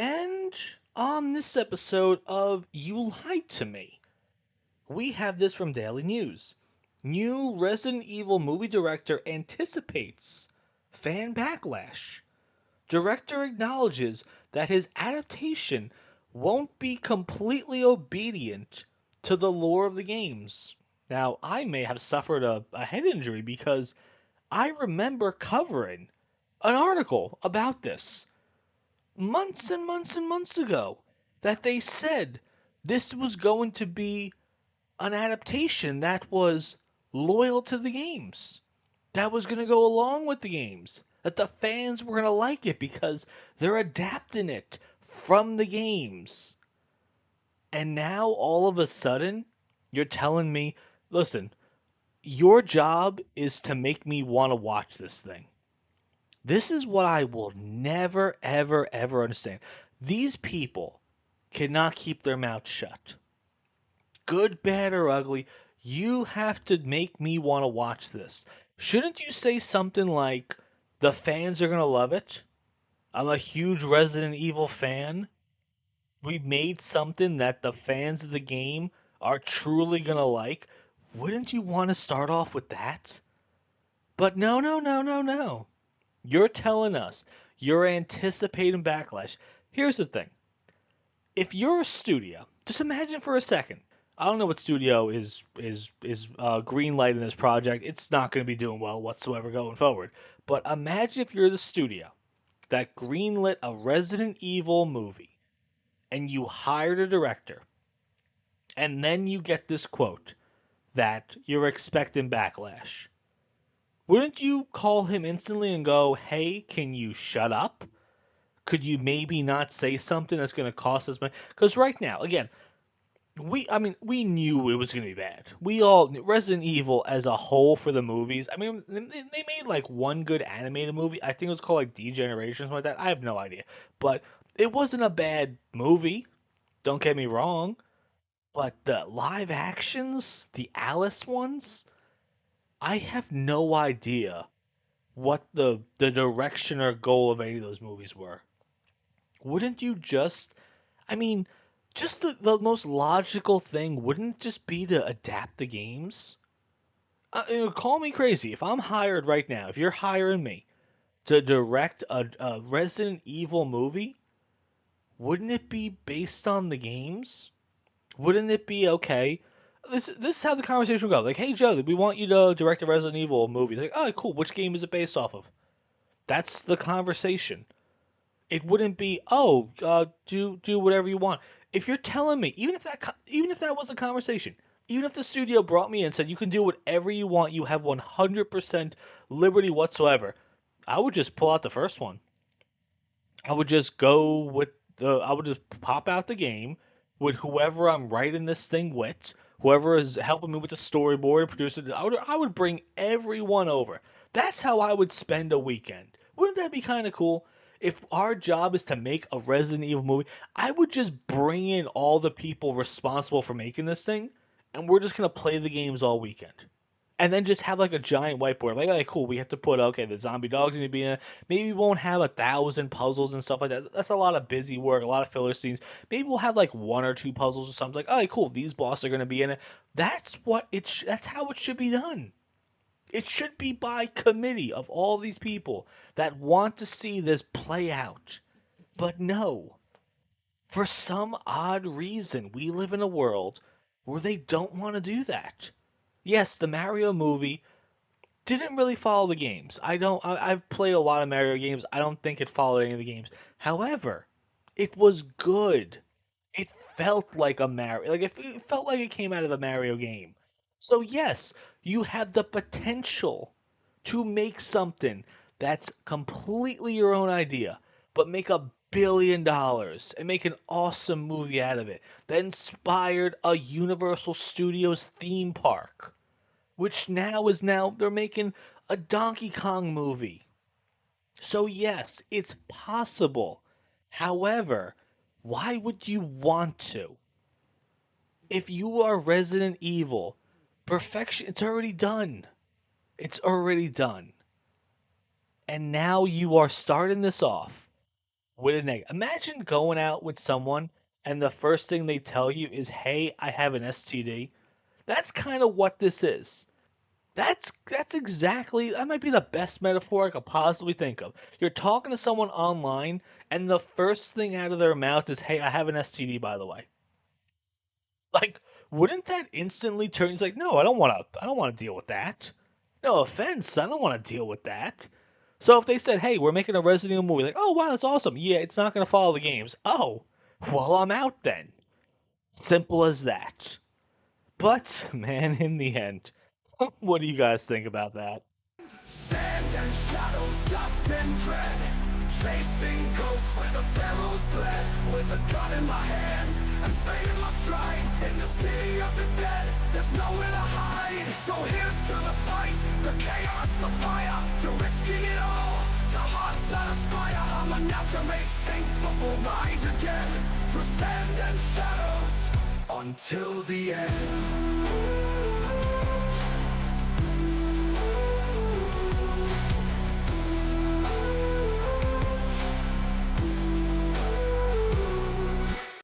And on this episode of You Lied to Me, we have this from Daily News. New Resident Evil movie director anticipates fan backlash. Director acknowledges that his adaptation won't be completely obedient to the lore of the games. Now, I may have suffered a head injury because I remember covering an article about this months and months and months ago that they said this was going to be an adaptation that was loyal to the games, that was going to go along with the games, that the fans were going to like it because they're adapting it from the games. And now all of a sudden, you're telling me, listen, your job is to make me want to watch this thing. This is what I will never, ever, ever understand. These people cannot keep their mouths shut. Good, bad, or ugly, you have to make me want to watch this. Shouldn't you say something like, the fans are going to love it? I'm a huge Resident Evil fan. We made something that the fans of the game are truly going to like. Wouldn't you want to start off with that? But no, no, no, no, no. You're telling us you're anticipating backlash. Here's the thing. If you're a studio, just imagine for a second. I don't know what studio is green lighting this project. It's not going to be doing well whatsoever going forward. But imagine if you're the studio that greenlit a Resident Evil movie and you hired a director, and then you get this quote that you're expecting backlash. Wouldn't you call him instantly and go, "Hey, can you shut up? Could you maybe not say something that's going to cost us money?" Because right now, again, we knew it was going to be bad. We all Resident Evil as a whole for the movies. I mean, they made like one good animated movie. I think it was called like Degeneration or something like that. I have no idea, but it wasn't a bad movie. Don't get me wrong, but the live actions, the Alice ones, I have no idea what the direction or goal of any of those movies were. Wouldn't you just I mean, just the most logical thing wouldn't it just be to adapt the games? Call me crazy. If I'm hired right now, if you're hiring me to direct a Resident Evil movie, wouldn't it be based on the games? Wouldn't it be okay? This is how the conversation would go. Like, hey Joe, we want you to direct a Resident Evil movie. Like, oh cool, which game is it based off of? That's the conversation. It wouldn't be, oh, do whatever you want. If you're telling me, even if that was a conversation, even if the studio brought me in and said you can do whatever you want, you have 100% liberty whatsoever, I would just pull out the first one. I would just go with I would just pop out the game with whoever I'm writing this thing with, whoever is helping me with the storyboard and produce it. I would bring everyone over. That's how I would spend a weekend. Wouldn't that be kind of cool? If our job is to make a Resident Evil movie, I would just bring in all the people responsible for making this thing, and we're just gonna play the games all weekend and then just have like a giant whiteboard. Like, cool, we have to put okay, the zombie dog's gonna be in it. Maybe we won't have 1,000 puzzles and stuff like that. That's a lot of busy work, a lot of filler scenes. Maybe we'll have like one or two puzzles or something. Like, oh, cool, these bosses are gonna be in it. That's how it should be done. It should be by committee of all these people that want to see this play out. But no, for some odd reason, we live in a world where they don't want to do that. Yes, the Mario movie didn't really follow the games. I've played a lot of Mario games. I don't think it followed any of the games. However, it was good. It felt like a Mario, like it felt like it came out of a Mario game. So yes, you have the potential to make something that's completely your own idea, but make $1 billion and make an awesome movie out of it that inspired a Universal Studios theme park, which now they're making a Donkey Kong movie. So yes, it's possible. However, why would you want to? If you are Resident Evil, perfection, it's already done. It's already done. And now you are starting this off with a neg. Imagine going out with someone and the first thing they tell you is, "Hey, I have an STD." That's kind of what this is. That's exactly that might be the best metaphor I could possibly think of. You're talking to someone online, and the first thing out of their mouth is, "Hey, I have an STD, by the way." Like, wouldn't that instantly turn? It's like, no, I don't want to deal with that. No offense, I don't want to deal with that. So if they said, "Hey, we're making a Resident Evil movie," like, "Oh wow, that's awesome." Yeah, it's not gonna follow the games. Oh, well, I'm out then. Simple as that. But man, in the end, what do you guys think about that? Sand and shadows, dust and dread. Chasing ghosts where the pharaohs bled. With a gun in my hand and fate in my stride. In the city of the dead, there's nowhere to hide. So here's to the fight, the chaos, the fire. To risking it all, to hearts that aspire. I'm a natural may sink, but will rise again. Through sand and shadows, until the end.